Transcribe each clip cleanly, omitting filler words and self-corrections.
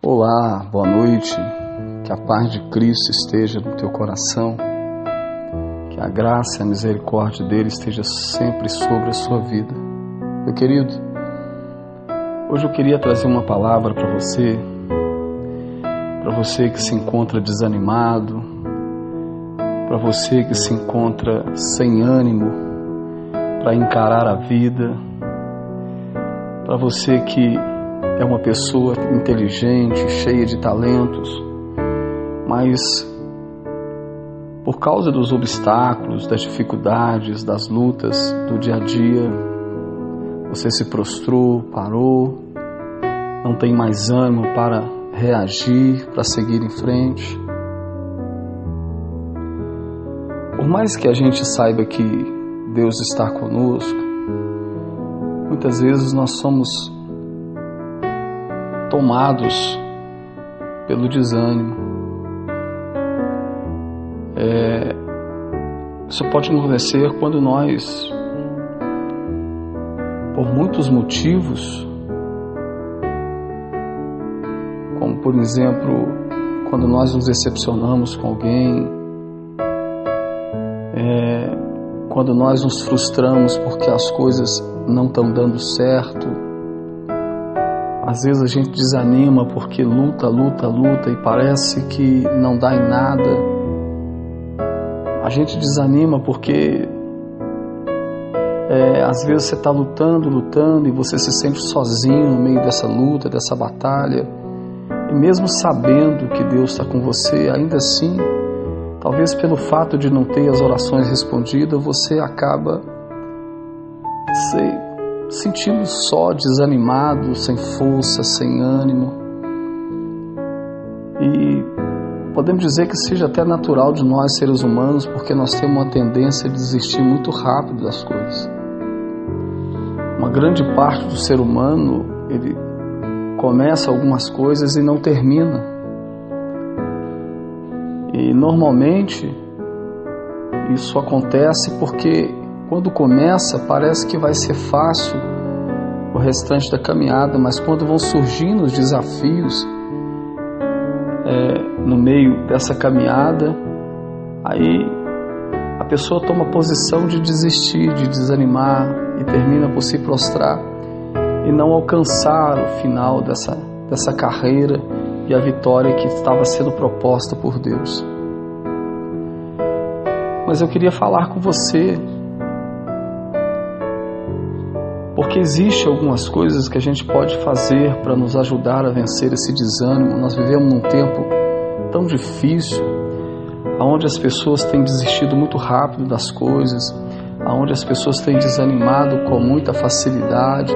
Olá, boa noite, que a paz de Cristo esteja no teu coração, que a graça e a misericórdia dele esteja sempre sobre a sua vida. Meu querido, hoje eu queria trazer uma palavra para você que se encontra desanimado, para você que se encontra sem ânimo para encarar a vida, para você que é uma pessoa inteligente, cheia de talentos, mas por causa dos obstáculos, das dificuldades, das lutas do dia a dia, você se prostrou, parou, não tem mais ânimo para reagir, para seguir em frente. Por mais que a gente saiba que Deus está conosco, muitas vezes nós somos tomados pelo desânimo. Isso pode acontecer quando nós, por muitos motivos, como por exemplo, quando nós nos decepcionamos com alguém, quando nós nos frustramos porque as coisas não estão dando certo. Às vezes a gente desanima porque luta e parece que não dá em nada. A gente desanima porque às vezes você está lutando e você se sente sozinho no meio dessa luta, dessa batalha. E mesmo sabendo que Deus está com você, ainda assim, talvez pelo fato de não ter as orações respondidas, você acaba se sentindo só, desanimado, sem força, sem ânimo. E podemos dizer que seja até natural de nós, seres humanos, porque nós temos uma tendência a desistir muito rápido das coisas. Uma grande parte do ser humano, ele começa algumas coisas e não termina. E normalmente isso acontece porque quando começa parece que vai ser fácil o restante da caminhada, mas quando vão surgindo os desafios no meio dessa caminhada, aí a pessoa toma a posição de desistir, de desanimar e termina por se prostrar e não alcançar o final dessa carreira e a vitória que estava sendo proposta por Deus. Mas eu queria falar com você, porque existem algumas coisas que a gente pode fazer para nos ajudar a vencer esse desânimo. Nós vivemos num tempo tão difícil, onde as pessoas têm desistido muito rápido das coisas, onde as pessoas têm desanimado com muita facilidade,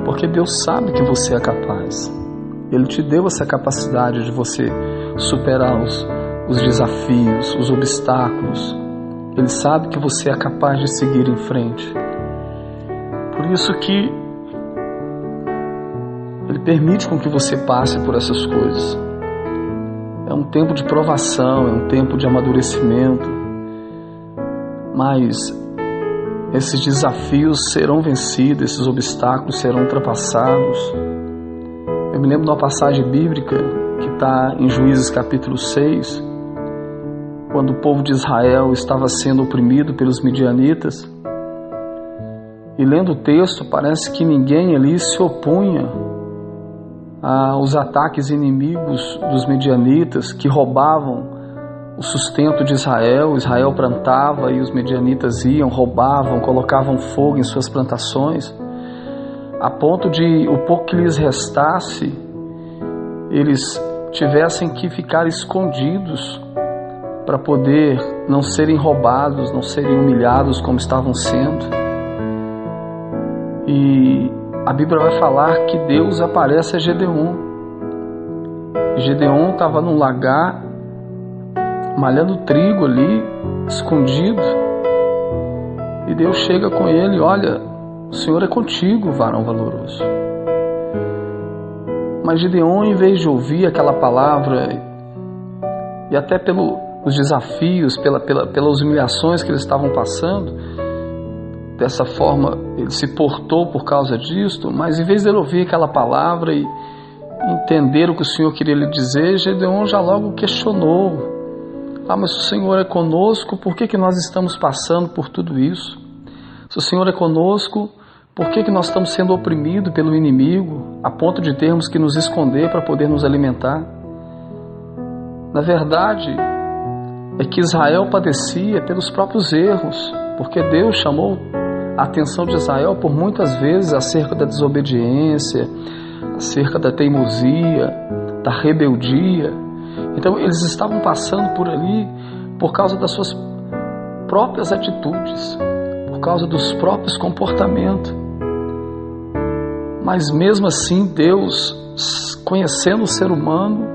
porque Deus sabe que você é capaz. Ele te deu essa capacidade de você superar os desafios, os obstáculos. Ele sabe que você é capaz de seguir em frente. Por isso que Ele permite com que você passe por essas coisas. É um tempo de provação, é um tempo de amadurecimento, mas esses desafios serão vencidos, esses obstáculos serão ultrapassados. Eu me lembro de uma passagem bíblica que está em Juízes capítulo 6, quando o povo de Israel estava sendo oprimido pelos midianitas. E lendo o texto, parece que ninguém ali se opunha aos ataques inimigos dos midianitas, que roubavam o sustento de Israel. Israel plantava e os midianitas iam, roubavam, colocavam fogo em suas plantações, a ponto de o pouco que lhes restasse, eles tivessem que ficar escondidos para poder não serem roubados, não serem humilhados como estavam sendo. E a Bíblia vai falar que Deus aparece a Gedeon. Gedeon estava num lagar, malhando trigo ali, escondido. E Deus chega com ele: olha, o Senhor é contigo, varão valoroso. Mas Gedeon, em vez de ouvir aquela palavra, e até pelos desafios, pelas humilhações que eles estavam passando, dessa forma ele se portou por causa disto, mas em vez de ele ouvir aquela palavra e entender o que o Senhor queria lhe dizer, Gedeon já logo questionou: mas se o Senhor é conosco, por que nós estamos passando por tudo isso? Se o Senhor é conosco, por que nós estamos sendo oprimidos pelo inimigo, a ponto de termos que nos esconder para poder nos alimentar? Na verdade, é que Israel padecia pelos próprios erros, porque Deus chamou a atenção de Israel por muitas vezes acerca da desobediência, acerca da teimosia, da rebeldia. Então eles estavam passando por ali por causa das suas próprias atitudes, por causa dos próprios comportamentos. Mas mesmo assim Deus, conhecendo o ser humano,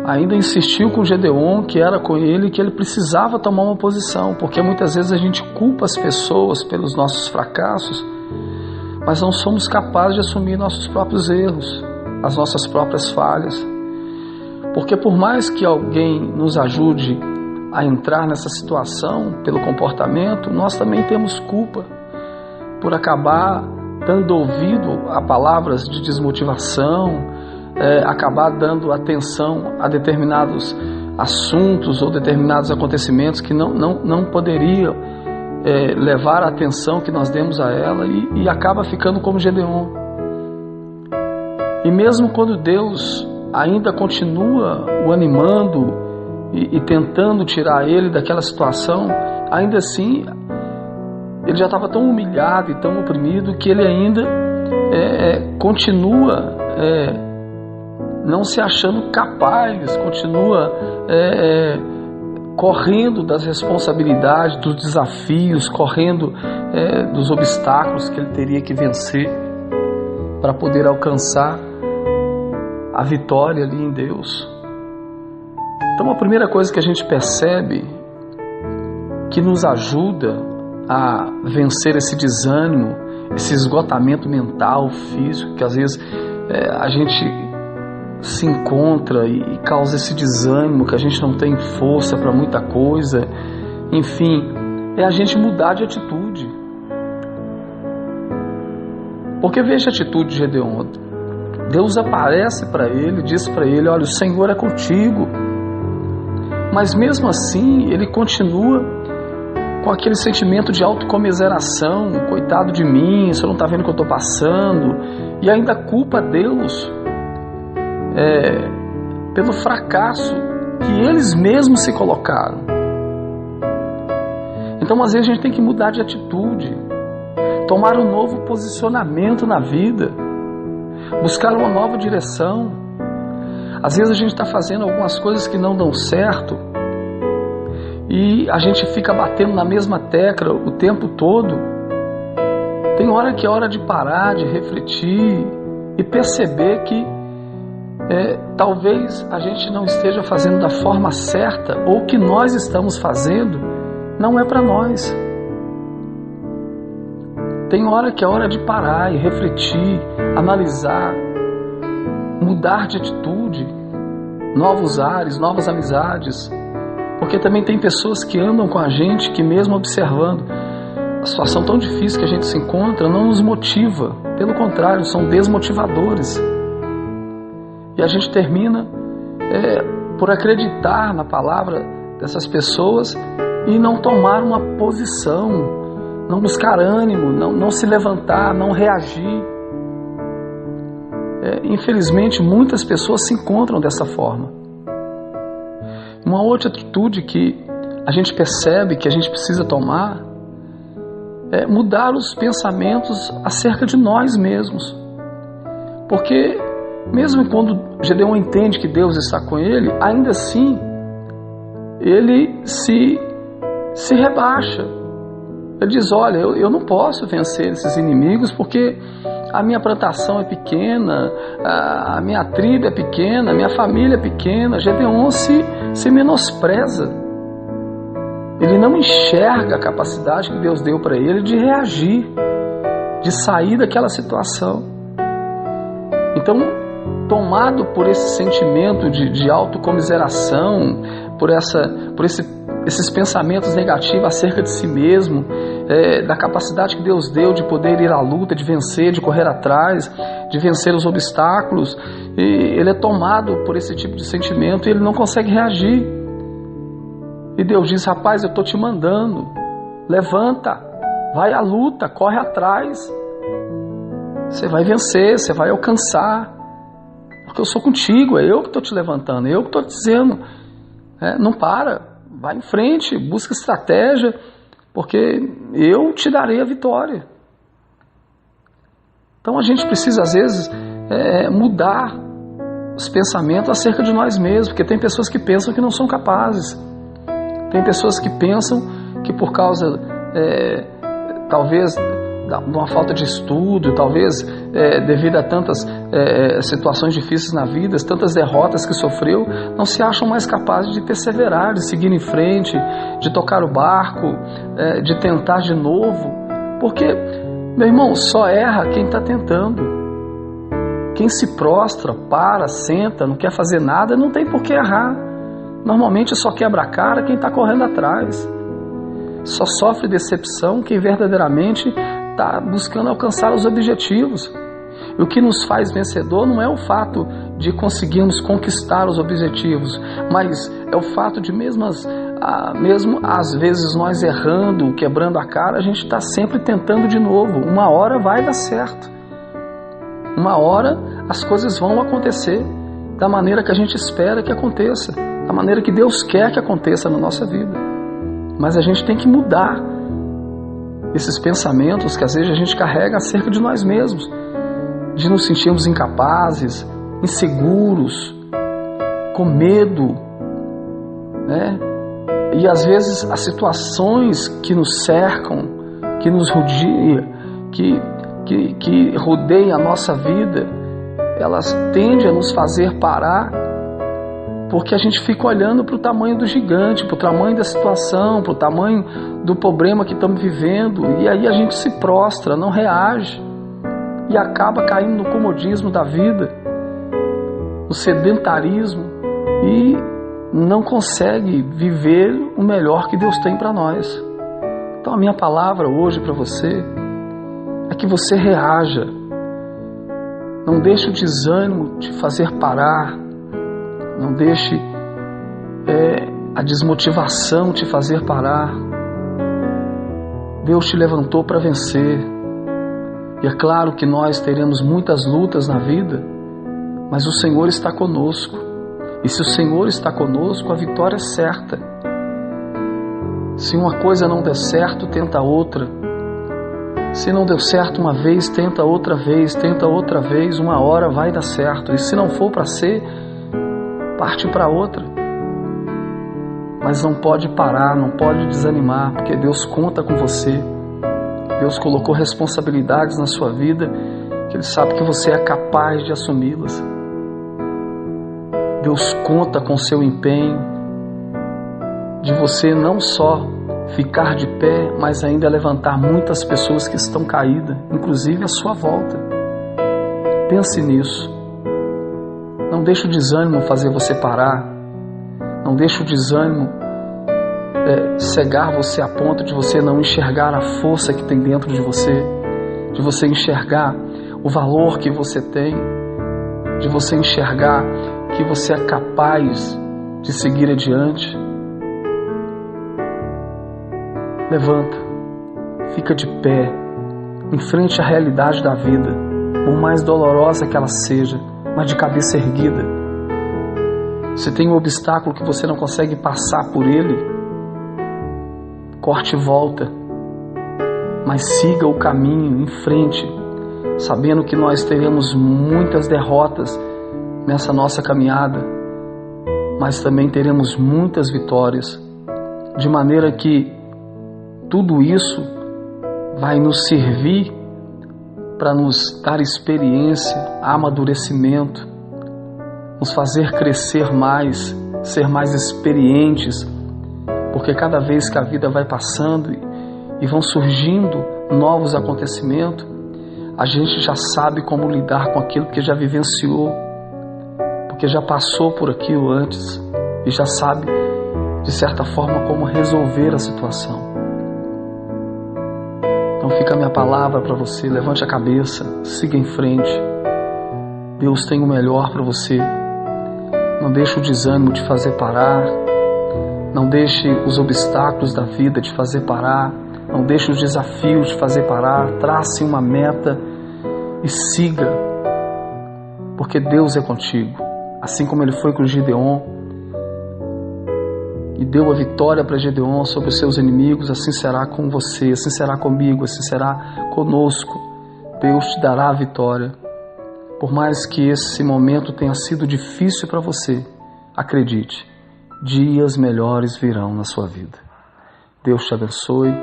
ainda insistiu com Gedeon que era com ele que ele precisava tomar uma posição, porque muitas vezes a gente culpa as pessoas pelos nossos fracassos, mas não somos capazes de assumir nossos próprios erros, as nossas próprias falhas. Porque por mais que alguém nos ajude a entrar nessa situação pelo comportamento, nós também temos culpa por acabar dando ouvido a palavras de desmotivação, acabar dando atenção a determinados assuntos ou determinados acontecimentos que não poderiam levar a atenção que nós demos a ela, e acaba ficando como Gedeon. E mesmo quando Deus ainda continua o animando e tentando tirar ele daquela situação, ainda assim ele já estava tão humilhado e tão oprimido que ele ainda continua não se achando capaz, continua correndo das responsabilidades, dos desafios, correndo dos obstáculos que ele teria que vencer para poder alcançar a vitória ali em Deus. Então a primeira coisa que a gente percebe que nos ajuda a vencer esse desânimo, esse esgotamento mental, físico, que às vezes a gente se encontra e causa esse desânimo, que a gente não tem força para muita coisa, enfim, é a gente mudar de atitude. Porque veja a atitude de Gedeon. Deus aparece para ele, diz para ele: olha, o Senhor é contigo. Mas mesmo assim ele continua com aquele sentimento de autocomiseração: coitado de mim, você não está vendo o que eu estou passando, e ainda culpa Deus pelo fracasso que eles mesmos se colocaram. Então às vezes a gente tem que mudar de atitude, tomar um novo posicionamento na vida, buscar uma nova direção. Às vezes a gente está fazendo algumas coisas que não dão certo e a gente fica batendo na mesma tecla o tempo todo. Tem hora que é hora de parar, de refletir e perceber que talvez a gente não esteja fazendo da forma certa, ou o que nós estamos fazendo não é para nós. Tem hora que é hora de parar e refletir, analisar, mudar de atitude, novos ares, novas amizades, porque também tem pessoas que andam com a gente que, mesmo observando a situação tão difícil que a gente se encontra, não nos motiva, pelo contrário, são desmotivadores. E a gente termina por acreditar na palavra dessas pessoas e não tomar uma posição, não buscar ânimo, não se levantar, não reagir. Infelizmente, muitas pessoas se encontram dessa forma. Uma outra atitude que a gente percebe que a gente precisa tomar é mudar os pensamentos acerca de nós mesmos. Porque mesmo quando Gedeon entende que Deus está com ele, ainda assim ele se rebaixa. Ele diz: olha, eu não posso vencer esses inimigos porque a minha plantação é pequena, a minha tribo é pequena, a minha família é pequena. Gedeon se menospreza. Ele não enxerga a capacidade que Deus deu para ele de reagir, de sair daquela situação. Então, tomado por esse sentimento de autocomiseração, por esses pensamentos negativos acerca de si mesmo, da capacidade que Deus deu de poder ir à luta, de vencer, de correr atrás, de vencer os obstáculos, e ele é tomado por esse tipo de sentimento e ele não consegue reagir. E Deus diz: rapaz, eu estou te mandando, levanta, vai à luta, corre atrás, você vai vencer, você vai alcançar, porque eu sou contigo, é eu que estou te levantando, é eu que estou te dizendo, não para, vai em frente, busca estratégia, porque eu te darei a vitória. Então a gente precisa às vezes mudar os pensamentos acerca de nós mesmos, porque tem pessoas que pensam que não são capazes, tem pessoas que pensam que por causa talvez de uma falta de estudo, talvez devido a tantas situações difíceis na vida, tantas derrotas que sofreu, não se acham mais capazes de perseverar, de seguir em frente, de tocar o barco, de tentar de novo, porque, meu irmão, só erra quem está tentando. Quem se prostra, para, senta, não quer fazer nada, não tem por que errar. Normalmente só quebra a cara quem está correndo atrás. Só sofre decepção quem verdadeiramente está buscando alcançar os objetivos. E o que nos faz vencedor não é o fato de conseguirmos conquistar os objetivos, mas é o fato de mesmo às vezes nós errando, quebrando a cara, a gente está sempre tentando de novo. Uma hora vai dar certo. Uma hora as coisas vão acontecer da maneira que a gente espera que aconteça, da maneira que Deus quer que aconteça na nossa vida. Mas a gente tem que mudar esses pensamentos que às vezes a gente carrega acerca de nós mesmos, de nos sentirmos incapazes, inseguros, com medo, E às vezes as situações que nos cercam, que nos rodeiam, que rodeiam a nossa vida, elas tendem a nos fazer parar, porque a gente fica olhando para o tamanho do gigante, para o tamanho da situação, para o tamanho do problema que estamos vivendo, e aí a gente se prostra, não reage, e acaba caindo no comodismo da vida, no sedentarismo, e não consegue viver o melhor que Deus tem para nós. Então a minha palavra hoje para você é que você reaja. Não deixe o desânimo te fazer parar. Não deixe a desmotivação te fazer parar. Deus te levantou para vencer. E é claro que nós teremos muitas lutas na vida, mas o Senhor está conosco. E se o Senhor está conosco, a vitória é certa. Se uma coisa não der certo, tenta outra. Se não deu certo uma vez, tenta outra vez, uma hora vai dar certo. E se não for para ser, parte para outra. Mas não pode parar, não pode desanimar, porque Deus conta com você. Deus colocou responsabilidades na sua vida que Ele sabe que você é capaz de assumi-las. Deus conta com o seu empenho de você não só ficar de pé, mas ainda levantar muitas pessoas que estão caídas, inclusive à sua volta. Pense nisso. Não deixe o desânimo fazer você parar. Não deixe o desânimo cegar você a ponto de você não enxergar a força que tem dentro de você enxergar o valor que você tem, de você enxergar que você é capaz de seguir adiante. Levanta, fica de pé, enfrente a realidade da vida, por mais dolorosa que ela seja, mas de cabeça erguida. Se tem um obstáculo que você não consegue passar por ele, corte e volta, mas siga o caminho em frente, sabendo que nós teremos muitas derrotas nessa nossa caminhada, mas também teremos muitas vitórias, de maneira que tudo isso vai nos servir para nos dar experiência, amadurecimento, nos fazer crescer mais, ser mais experientes, porque cada vez que a vida vai passando e vão surgindo novos acontecimentos, a gente já sabe como lidar com aquilo que já vivenciou, porque já passou por aquilo antes e já sabe, de certa forma, como resolver a situação. Então fica a minha palavra para você, levante a cabeça, siga em frente. Deus tem o melhor para você. Não deixe o desânimo te fazer parar, não deixe os obstáculos da vida te fazer parar, não deixe os desafios te fazer parar. Trace uma meta e siga, porque Deus é contigo. Assim como Ele foi com Gideon e deu a vitória para Gideon sobre os seus inimigos, assim será com você, assim será comigo, assim será conosco. Deus te dará a vitória. Por mais que esse momento tenha sido difícil para você, acredite, dias melhores virão na sua vida. Deus te abençoe,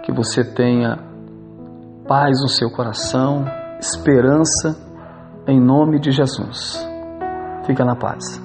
que você tenha paz no seu coração, esperança, em nome de Jesus. Fica na paz.